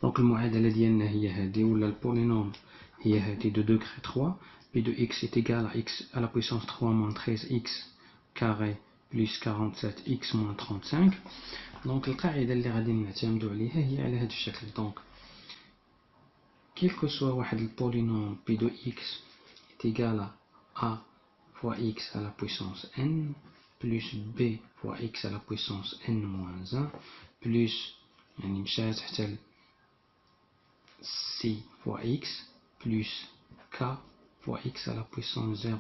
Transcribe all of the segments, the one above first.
دونك المعادله ديالنا هي هذه ولا البولينوم هي هذه دو دوغري 3 بي دو x est égal à x à la puissance 3 moins 13x carré plus 47x moins 35. دونك القاعده اللي غادي نعتمدوا عليها هي على هذا الشكل. دونك كيف سوا واحد البولينوم بي دو x est égal à a fois x à la puissance n plus b fois x à la puissance n moins 1 plus يعني مشات حتى c fois x plus k fois x à la puissance 0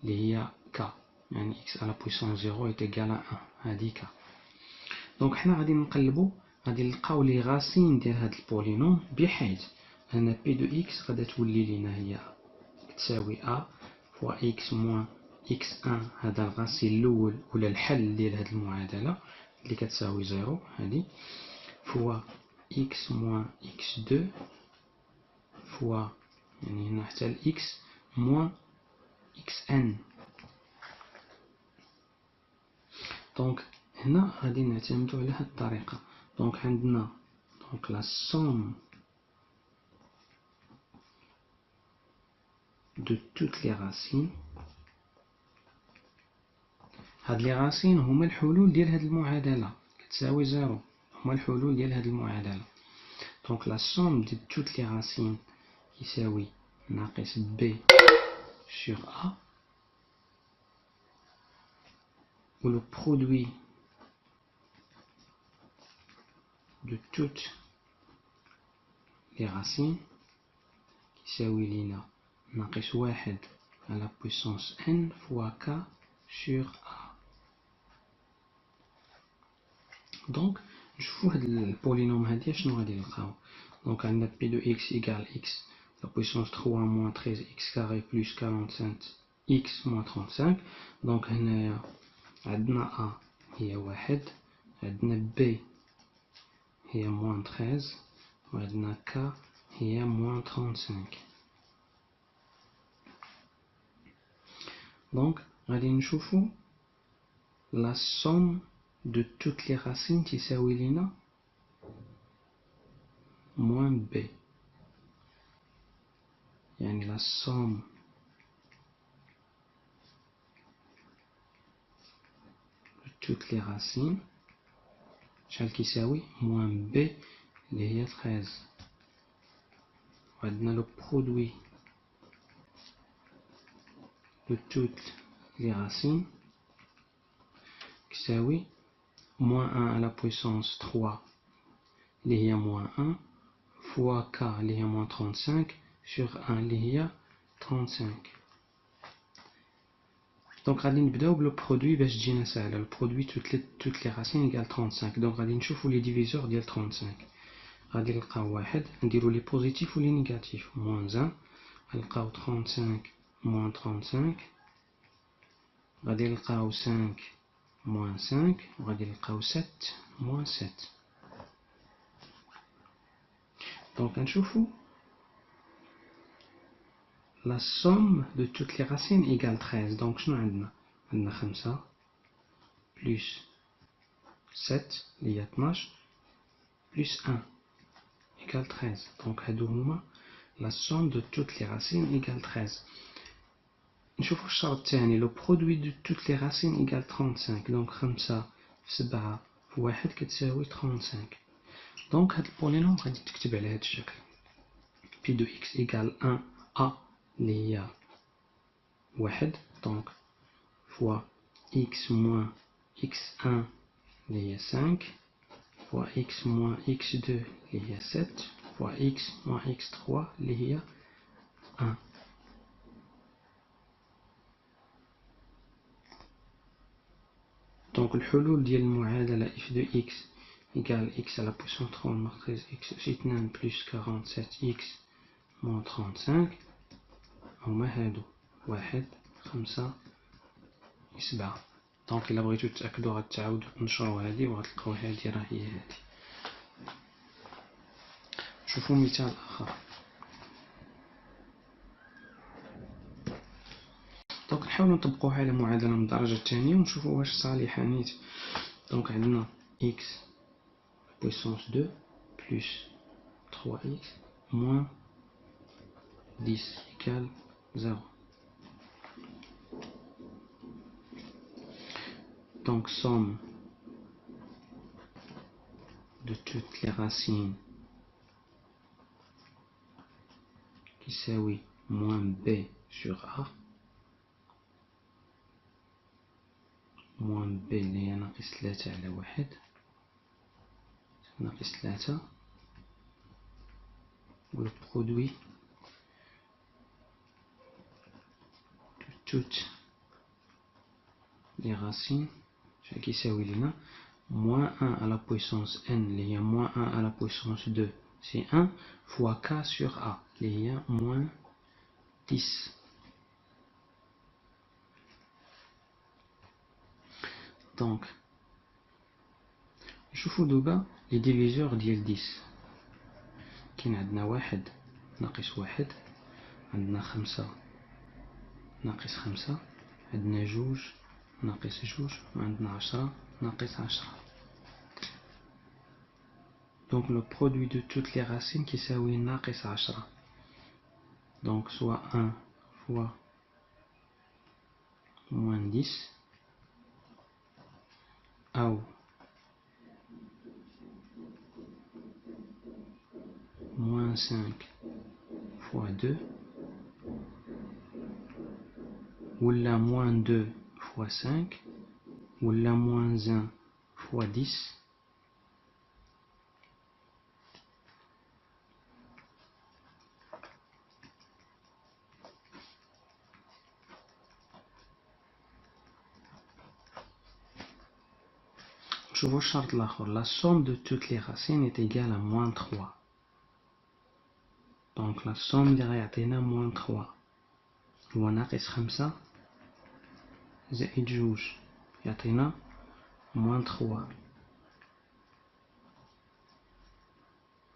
اللي هي k يعني x à la puissance 0 est égal à 1 هذه k. دونك حنا غادي نقلبوا غادي نلقاو لي غاسين ديال هاد البولينوم بحيث ان بي دو x غادا تولي لينا هي تساوي a fois x moins x1 هذا الغاسي الاول ولا الحل ديال هاد المعادله اللي كتساوي 0 هذه فوا x moins x2 فوا يعني هنا حتى ال x moins xn. دونك هنا غادي نعتمدوا على هاد الطريقه. دونك عندنا دونك لا somme de toutes les racines. هاد لي غاسين هما الحلول ديال هاد المعادله كتساوي 0 هما الحلول ديال هاد المعادله. دونك لا somme de toutes les racines يساوي ناقص b sur a ou le produit de toutes les racines يساوي لينا ناقص 1 à la puissance n fois k sur a. دونك نشوفو هاد البولينوم هادي شنو غادي نلقاو. دونك عندنا بي دو x égale x la puissance 3 moins 13x carré plus 45x moins 35. دونك هنايا عندنا a هي 1 عندنا b هي moins 13 وعندنا k هي moins 35. دونك غادي نشوفو la somme de toutes les racines تساوي لينا moins b يعني la somme de toutes les racines شحال كيساوي moins b اللي هي 13 وعندنا le produit de toutes les racines كيساوي moins 1 à la puissance 3 اللي هي moins 1 fois k اللي هي moins 35 sur 1 اللي هي 35. دونك غادي نبداو بلو برودوي باش تجينا ساهله. لو برودوي toutes les racines égale 35. دونك غادي نشوفو لي ديفيزور ديال 35. غادي نلقاو واحد نديرو لي بوزيتيف ولي نيجاتيف moins 1 نلقاو 35 moins 35 غادي نلقاو 5 moins 5 وغادي نلقاو 7 moins 7. دونك نشوفو la somme de toutes les racines égale 13. Donc شنو عندنا 5 plus 7 اللي هي 12 plus 1 égale 13. Donc هادو هما la somme de toutes les racines égale 13. نشوفو الشرط الثاني le produit de toutes les racines égale 35. donc 5 في 7 في 1 كتساوي 35. دونك هاد البولينوم غادي تكتب على هاد الشكل بي دو x égale 1 a اللي هي 1 دونك فوا x moins x1 اللي هي 5 فوا x moins x2 اللي هي 7 فوا x moins x3 اللي هي 1. دونك الحلول ديال المعادلة f de x égale x à la puissance 3 moins 13x plus 2 plus 47x moins 35 هما هادو 1 5 7. دونك إلا بغيتو تأكدو غتعاودو تنشرو هادي وغتلقاو هادي راه هي هادي. نشوفو مثال آخر. دونك نحاولو نطبقوها على معادلة من الدرجة الثانية ونشوفو واش صالحة نيت. دونك عندنا x puissance 2 plus 3x moins 10 égale 0. Donc somme de toutes les racines qui s'aوي moins b sur a moins b اللي هي ناقص 3 على 1 ناقص 3 le produit de toutes les racines qui s'aوي لنا moins 1 à la puissance n اللي هي moins 1 à la puissance 2 c'est 1 fois k sur a اللي هي moins 10. Donc نشوفوا دوبا les diviseurs ديال 10 كاين عندنا 1 ناقص 1 عندنا 5 ناقص 5 عندنا 2 ناقص 2 وعندنا 10 ناقص 10. Donc le produit de toutes les racines qui s'aوي ناقص 10. Donc soit 1 fois moins 10 ou moins 5 fois 2 ou la moins 2 fois 5 ou la moins 1 fois 10 Je vous charte la somme de toutes les racines est égale à moins 3. Donc la somme derrière moins 3. هو ناقص 5 زائد 2 يعطينا moins 3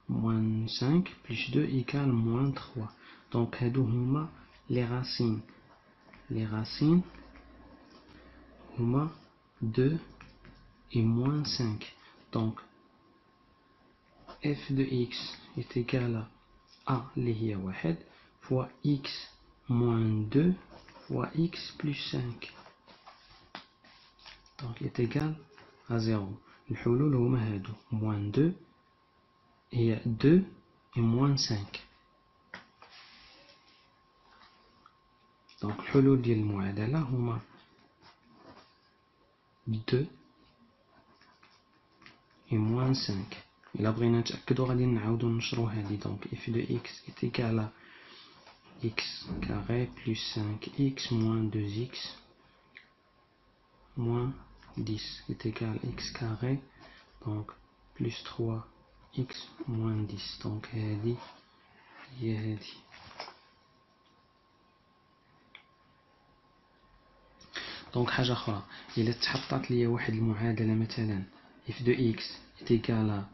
moins 5 plus 2 égale moins 3. Donc هادو هما les racines. Les racines هما 2 et moins 5. Donc f de x est égal à a اللي هي 1 fois x moins 2 fois x plus 5. Donc il est égal à 0. الحلول هما هادو moins 2 et 2 et moins 5. Donc الحلول ديال المعادلة هما 2 et moins 5. إلا بغينا نتأكدو غادي نعاودو نشرو هادي. Donc f de x est égal à x carré plus 5x moins 2x moins 10 est égal à x carré, donc plus 3x moins 10. Donc هادي هي هادي. دونك حاجة أخرى إلا تحطات ليا واحد المعادلة مثلا f de x est égal à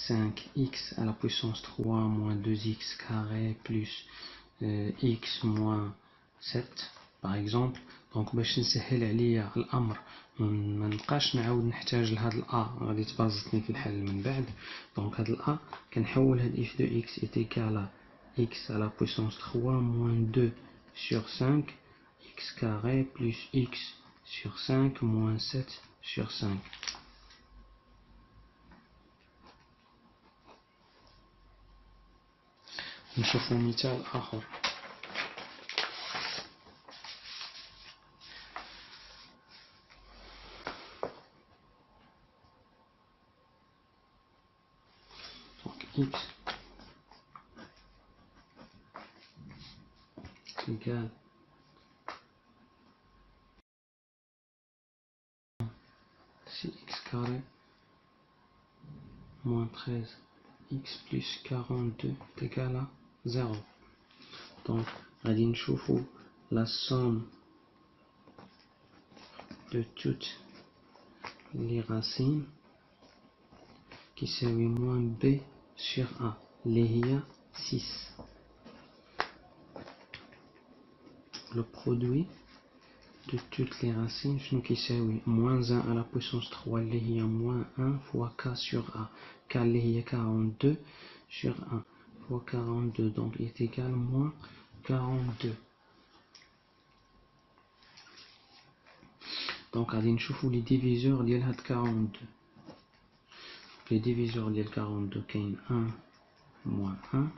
5x à la puissance 3 moins 2x carré plus x moins 7 par exemple. دونك باش نسهل عليا الامر ما نبقاش نعاود نحتاج لهاد الأ غادي تبازطني في الحل من بعد. دونك هاد الأ كنحول هاد f de x est égal à x à la puissance 3 moins 2 sur 5 x carré plus x sur 5 moins 7 sur 5. نشوفو مثال آخر. x égale 6x carré moins 13 x plus 42 est égal à 0. Donc غادي نشوفو la somme de toutes les racines qui s'aوي moins b sur a اللي هي 6. Le produit de toutes les racines شنو كيساوي moins 1 à la puissance 3 اللي هي moins 1 fois k sur a. k اللي هي 42 sur 1 fois 42, donc il est égal à moins 42. Donc غادي نشوفوا les diviseurs ديال هاد 42. Les diviseurs ديال 42 كاين 1 moins 1,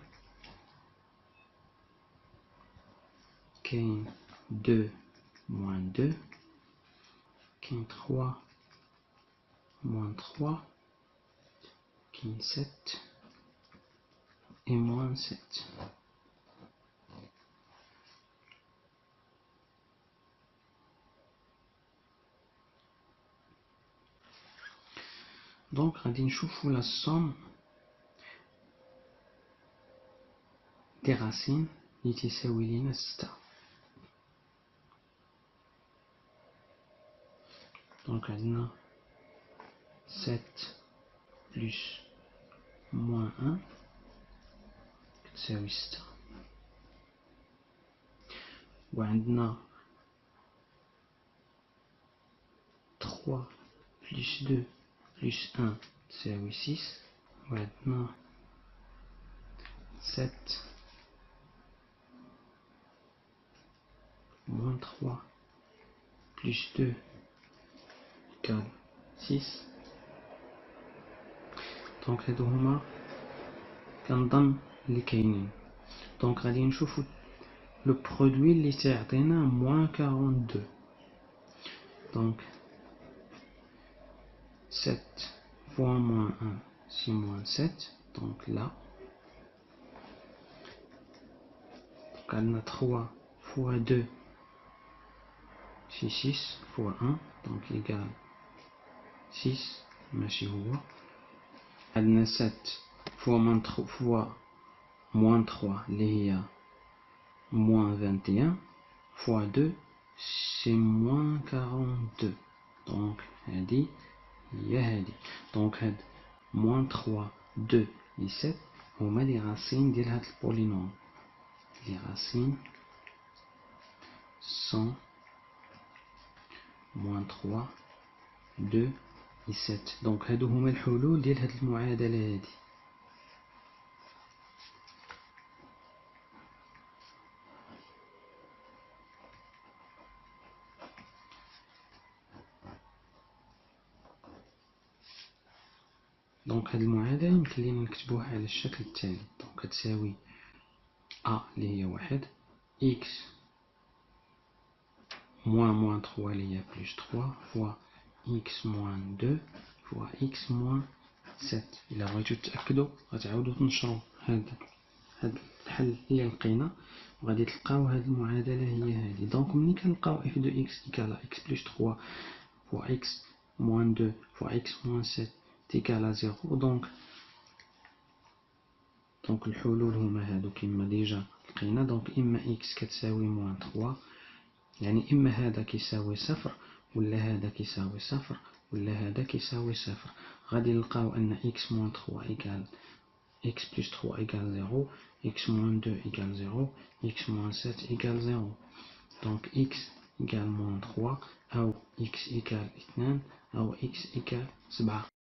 كاين 2 moins 2, كاين 3 moins 3, كاين 7 et moins 7. Donc غادي نشوفوا la somme des racines اللي تساوي لينا 6. Donc عندنا 7 plus moins 1 تساوي 6. وعندنا 3 plus 2 plus 1 تساوي 6. وعندنا 7 moins 3 plus 2 égale 6. دونك هادو هما كنظن اللي كاينين. دونك غادي نشوفو لو برودوي اللي تيعطينا موان 42. دونك 7 fois moins 1 c'est moins 7, donc là. Donc on a 3 fois 2 c'est 6 fois 1, donc égale 6, ماشي هو. عندنا 7 fois moins 3 اللي هي moins 21 fois 2 c'est moins 42. Donc هادي هي هادي. Donc هاد moins 3 2 et 7 هما لي racines ديال هاد البولينوم. Les racines sont moins 3 2 et 7. Donc هادو هما الحلول ديال هاد المعادلة هادي. دونك هاد المعادلة يمكن لينا نكتبوها على الشكل التالي. دونك كتساوي A اللي هي 1 x moins 3 اللي هي plus 3 fois x moins 2 fois x moins 7. إلا بغيتو تأكدو غتعاودو تنشرو هاد الحل اللي لقينا وغادي تلقاو هاد المعادلة هي هادي. دونك ملي كنلقاو f de x égale à x plus 3 fois x moins 2 fois x moins 7 égale à 0. دونك الحلول هما هادو كيما ديجا لقينا. دونك إما x كتساوي موان 3، يعني إما هذا كيساوي صفر ولا هذا كيساوي صفر ولا هذا كيساوي صفر. غادي نلقاو أن x موان 3 إيكال x plus 3 إيكال 0، x moins 2 إيكال 0، x moins 7 إيكال 0. دونك x إيكال موان 3 أو x إيكال 2 أو x إيكال 7.